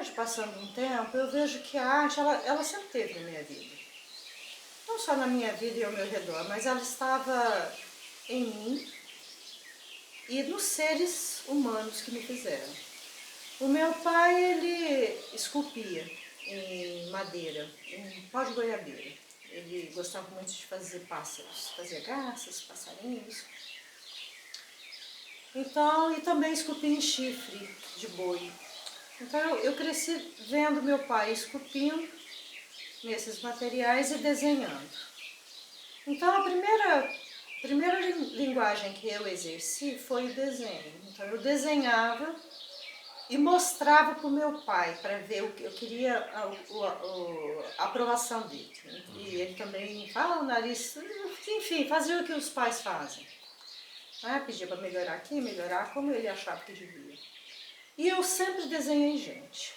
hoje, passando um tempo, eu vejo que a arte, ela sempre esteve na minha vida. Não só na minha vida e ao meu redor, mas ela estava em mim e nos seres humanos que me fizeram. O meu pai, ele esculpia em madeira, em pau de goiabeira. Ele gostava muito de fazer pássaros, fazia garças, passarinhos. Então, e também esculpia em chifre de boi. Então eu cresci vendo meu pai esculpindo nesses materiais e desenhando. Então a primeira linguagem que eu exerci foi o desenho. Então eu desenhava e mostrava para o meu pai, para ver o que eu queria, a aprovação dele. E ele também fala o nariz, enfim, fazia o que os pais fazem. Pedia para melhorar aqui, melhorar como ele achava que devia. E eu sempre desenhei gente.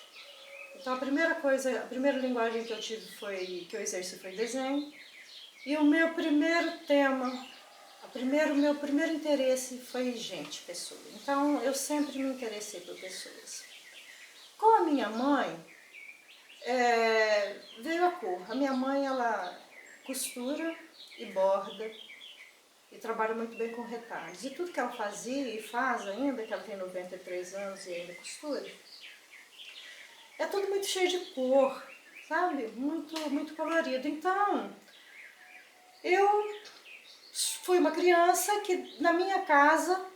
Então a primeira linguagem que eu tive que eu exerci foi desenho. E o meu primeiro tema, meu primeiro interesse foi gente, pessoa. Então eu sempre me interessei por pessoas. Com a minha mãe, veio a cor. A minha mãe, ela costura e borda e trabalha muito bem com retalhos. E tudo que ela fazia e faz ainda, que ela tem 93 anos e ainda costura, é tudo muito cheio de cor, sabe? Muito, muito colorido. Então, eu fui uma criança que na minha casa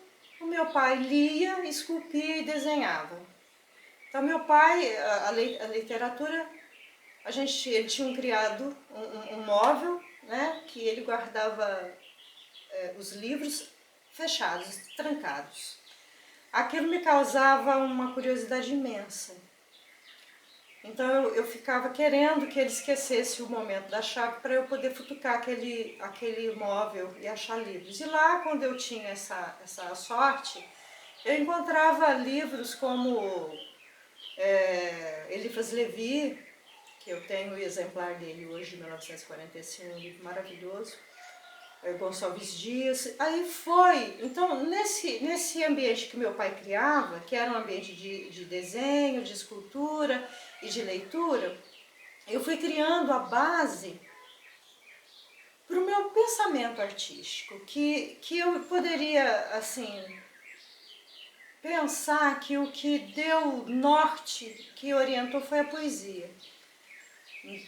o meu pai lia, esculpia e desenhava. Então meu pai, a literatura, ele tinha criado um móvel, né, que ele guardava os livros fechados, trancados. Aquilo me causava uma curiosidade imensa. Então eu ficava querendo que ele esquecesse o momento da chave para eu poder futucar aquele móvel e achar livros. E lá, quando eu tinha essa sorte, eu encontrava livros como Eliphas Levi, que eu tenho o exemplar dele hoje, de 1945, um livro maravilhoso, Gonçalves Dias. Aí foi, então nesse ambiente que meu pai criava, que era um ambiente de desenho, de escultura e de leitura, eu fui criando a base para o meu pensamento artístico, que eu poderia, assim, pensar que o que deu norte, que orientou foi a poesia,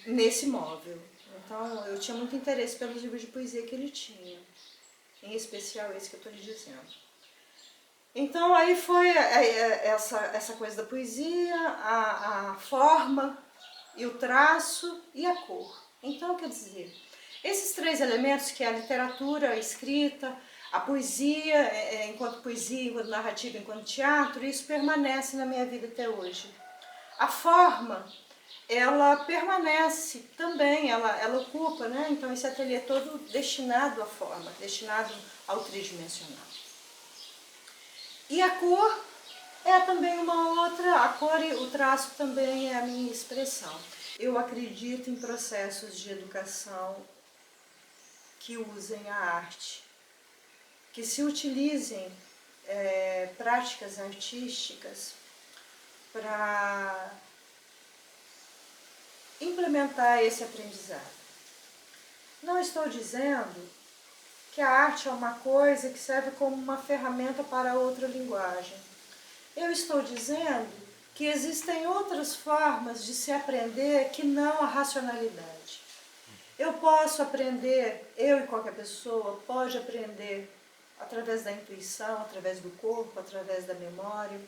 nesse móvel. Então eu tinha muito interesse pelos livros de poesia que ele tinha, em especial esse que eu estou lhe dizendo. Então aí foi essa coisa da poesia, a forma e o traço e a cor. Então, quer dizer, esses três elementos, que é a literatura, a escrita, a poesia, enquanto poesia, enquanto narrativa, enquanto teatro, isso permanece na minha vida até hoje. A forma, ela permanece também, ela ocupa, né? Então esse ateliê é todo destinado à forma, destinado ao tridimensional. E a cor é também uma outra, a cor e o traço também é a minha expressão. Eu acredito em processos de educação que usem a arte, que se utilizem práticas artísticas para implementar esse aprendizado. Não estou dizendo que a arte é uma coisa que serve como uma ferramenta para outra linguagem. Eu estou dizendo que existem outras formas de se aprender que não a racionalidade. Eu posso aprender, eu e qualquer pessoa pode aprender através da intuição, através do corpo, através da memória.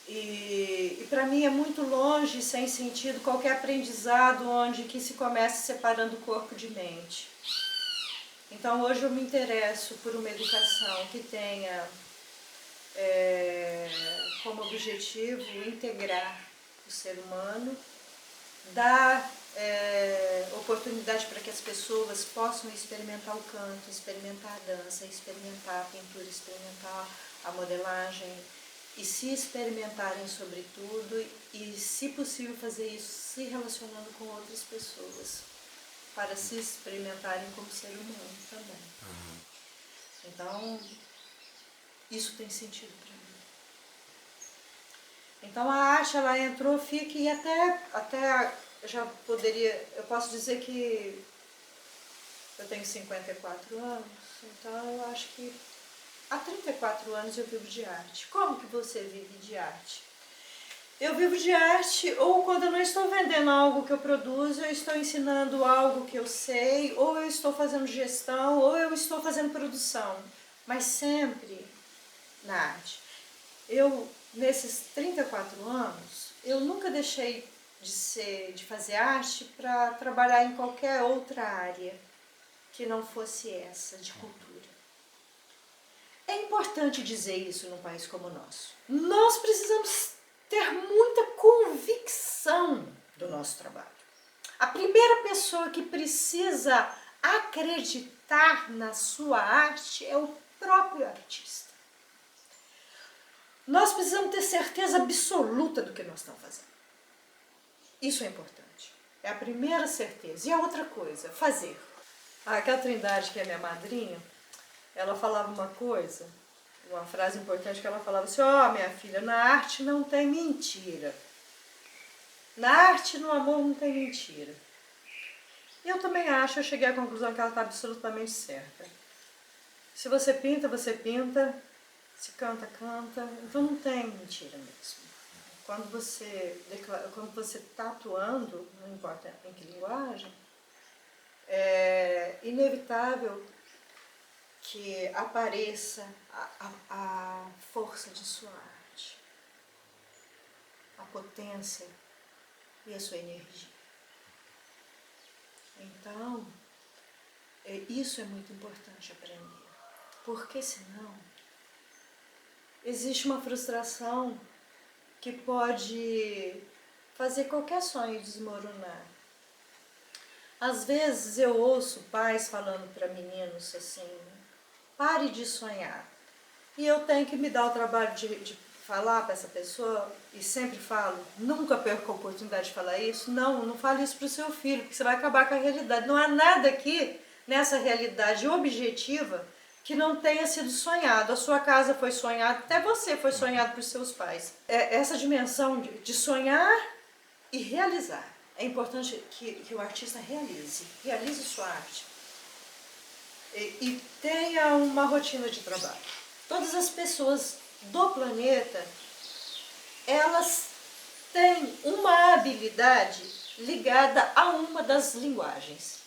E para mim é muito longe, sem sentido, qualquer aprendizado onde que se comece separando corpo de mente. Então hoje eu me interesso por uma educação que tenha como objetivo integrar o ser humano, dar oportunidade para que as pessoas possam experimentar o canto, experimentar a dança, experimentar a pintura, experimentar a modelagem e se experimentarem sobre tudo e, se possível, fazer isso se relacionando com outras pessoas, para se experimentarem como ser humano também. Então, isso tem sentido para mim. Então a arte, ela entrou, fica, e até já poderia, eu posso dizer que eu tenho 54 anos, então eu acho que há 34 anos eu vivo de arte. Como que você vive de arte? Eu vivo de arte ou quando eu não estou vendendo algo que eu produzo, eu estou ensinando algo que eu sei, ou eu estou fazendo gestão, ou eu estou fazendo produção, mas sempre na arte. Eu, nesses 34 anos, eu nunca deixei de fazer arte para trabalhar em qualquer outra área que não fosse essa, de cultura. É importante dizer isso num país como o nosso. Nós precisamos ter muita convicção do nosso trabalho. A primeira pessoa que precisa acreditar na sua arte é o próprio artista. Nós precisamos ter certeza absoluta do que nós estamos fazendo. Isso é importante. É a primeira certeza. E a outra coisa, fazer. A Trindade, que é minha madrinha, ela falava uma coisa, uma frase importante, que ela falava assim: ó, minha filha, na arte não tem mentira. Na arte, no amor, não tem mentira. E eu também acho, eu cheguei à conclusão que ela está absolutamente certa. Se você pinta, você pinta. Se canta, canta. Então não tem mentira mesmo. Quando você está atuando, não importa em que linguagem, é inevitável que apareça a força de sua arte, a potência e a sua energia. Então, isso é muito importante aprender, porque senão existe uma frustração que pode fazer qualquer sonho desmoronar. Às vezes eu ouço pais falando para meninos assim: pare de sonhar. E eu tenho que me dar o trabalho de falar para essa pessoa, e sempre falo, nunca perco a oportunidade de falar isso. Não fale isso para o seu filho, porque você vai acabar com a realidade. Não há nada aqui nessa realidade objetiva que não tenha sido sonhado. A sua casa foi sonhada, até você foi sonhado por seus pais. Essa dimensão de sonhar e realizar. É importante que o artista realize sua arte. E tenha uma rotina de trabalho. Todas as pessoas do planeta, elas têm uma habilidade ligada a uma das linguagens.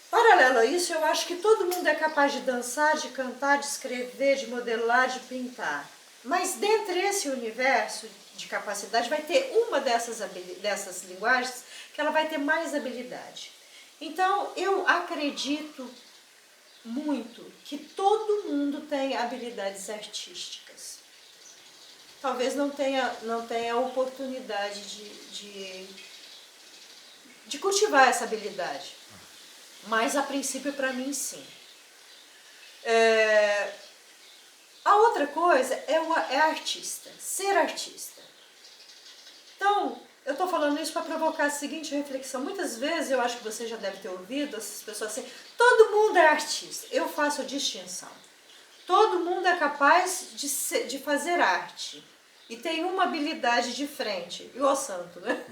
Paralelo a isso, eu acho que todo mundo é capaz de dançar, de cantar, de escrever, de modelar, de pintar. Mas dentre esse universo de capacidade, vai ter uma dessas linguagens que ela vai ter mais habilidade. Então, eu acredito muito que todo mundo tem habilidades artísticas. Talvez não tenha a oportunidade de cultivar essa habilidade, mas a princípio para mim sim. A outra coisa é artista, ser artista. Então, eu estou falando isso para provocar a seguinte reflexão. Muitas vezes, eu acho que você já deve ter ouvido essas pessoas assim: todo mundo é artista. Eu faço a distinção. Todo mundo é capaz de fazer arte. E tem uma habilidade diferente. Igual santo, né?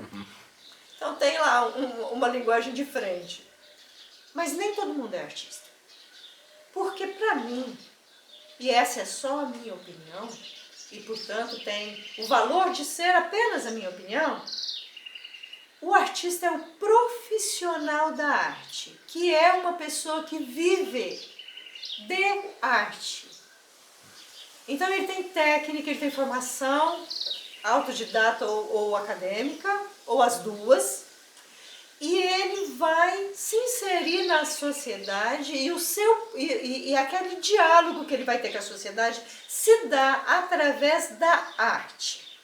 Então tem lá uma linguagem diferente. Mas nem todo mundo é artista. Porque para mim, e essa é só a minha opinião, e portanto tem o valor de ser apenas a minha opinião, o artista é o profissional da arte, que é uma pessoa que vive de arte. Então ele tem técnica, ele tem formação autodidata ou acadêmica, ou as duas, e ele vai se inserir na sociedade e aquele diálogo que ele vai ter com a sociedade se dá através da arte.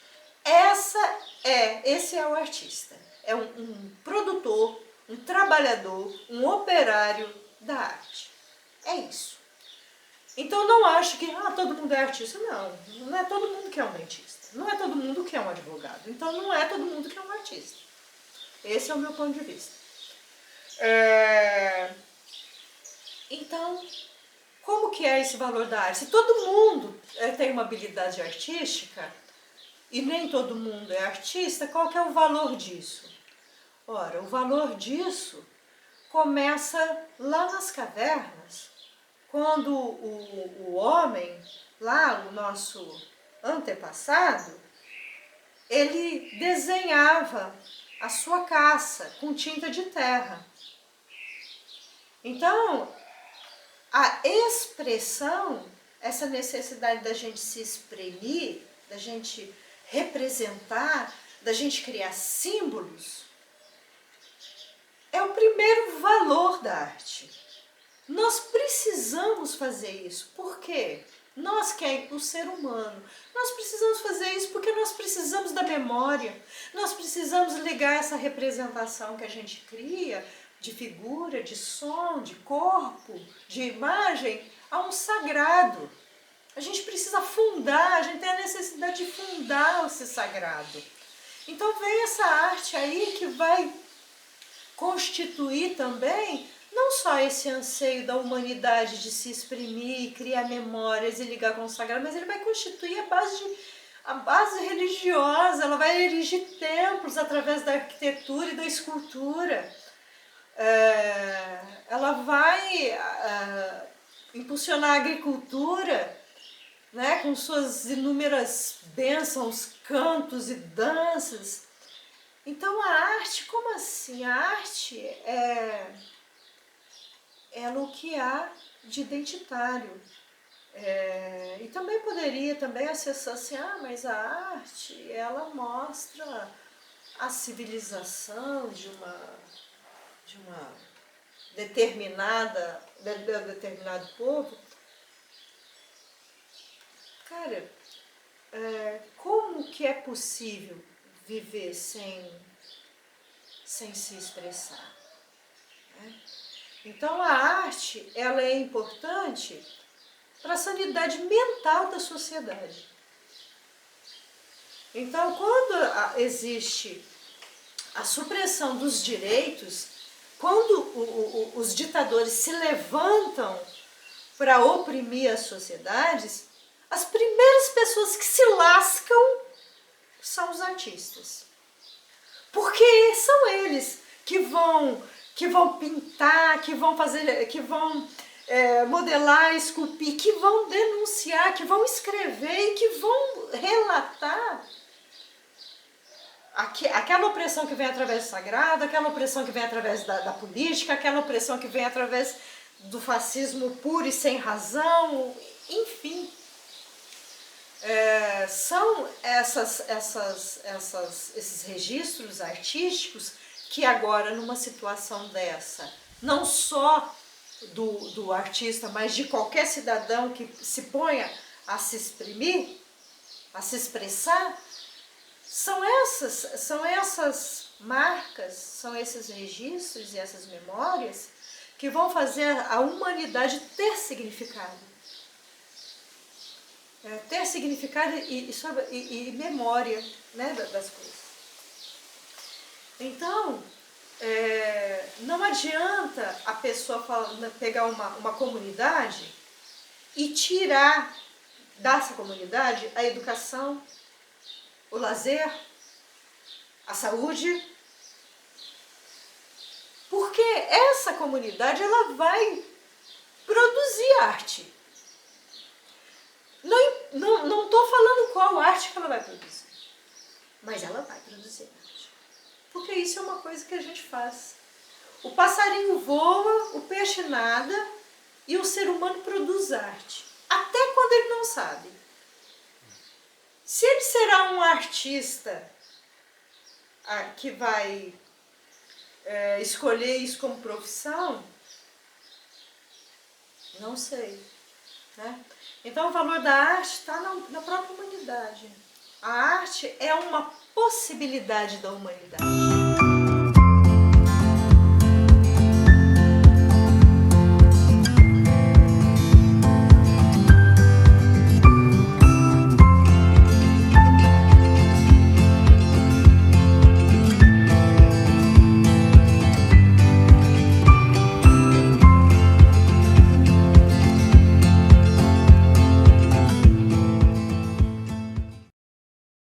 Esse é o artista. É um produtor, um trabalhador, um operário da arte. É isso. Então não acho que todo mundo é artista. Não é todo mundo que é um dentista. Não é todo mundo que é um advogado. Então não é todo mundo que é um artista. Esse é o meu ponto de vista. Então, como que é esse valor da arte? Se todo mundo tem uma habilidade artística, e nem todo mundo é artista, qual que é o valor disso? Ora, o valor disso começa lá nas cavernas, quando o homem, lá o nosso antepassado, ele desenhava a sua caça com tinta de terra. Então, a expressão, essa necessidade da gente se exprimir, da gente representar, da gente criar símbolos, é o primeiro valor da arte. Nós precisamos fazer isso. Por quê? Nós, que é o ser humano, nós precisamos fazer isso porque nós precisamos da memória. Nós precisamos ligar essa representação que a gente cria, de figura, de som, de corpo, de imagem, a um sagrado. A gente precisa fundar, a gente tem a necessidade de fundar esse sagrado. Então vem essa arte aí que vai constituir também não só esse anseio da humanidade de se exprimir, criar memórias e ligar com o sagrado, mas ele vai constituir a base religiosa, ela vai erigir templos através da arquitetura e da escultura. Ela vai impulsionar a agricultura, né, com suas inúmeras bênçãos, cantos e danças. Então a arte, como assim? A arte é o que há de identitário. E também poderia também acessar assim, mas a arte, ela mostra a civilização de determinado povo. Cara, como que é possível viver sem se expressar? Né? Então a arte, ela é importante para a sanidade mental da sociedade. Então quando existe a supressão dos direitos, quando os ditadores se levantam para oprimir as sociedades, as primeiras pessoas que se lascam são os artistas. Porque são eles que vão pintar, que vão fazer, que vão modelar, esculpir, que vão denunciar, que vão escrever e que vão relatar aquela opressão que vem através do sagrado, aquela opressão que vem através da política, aquela opressão que vem através do fascismo puro e sem razão, enfim. São esses registros artísticos que agora, numa situação dessa, não só do artista, mas de qualquer cidadão que se ponha a se exprimir, a se expressar, são essas marcas, são esses registros e essas memórias que vão fazer a humanidade ter significado. Ter significado e memória, né, das coisas. Então, não adianta a pessoa pegar uma comunidade e tirar dessa comunidade a educação, o lazer, a saúde, porque essa comunidade ela vai produzir arte. Não estou falando qual arte que ela vai produzir, mas ela vai produzir arte. Porque isso é uma coisa que a gente faz. O passarinho voa, o peixe nada e o ser humano produz arte. Até quando ele não sabe. Se ele será um artista que vai escolher isso como profissão, não sei. Né? Então o valor da arte está na própria humanidade. A arte é uma possibilidade da humanidade.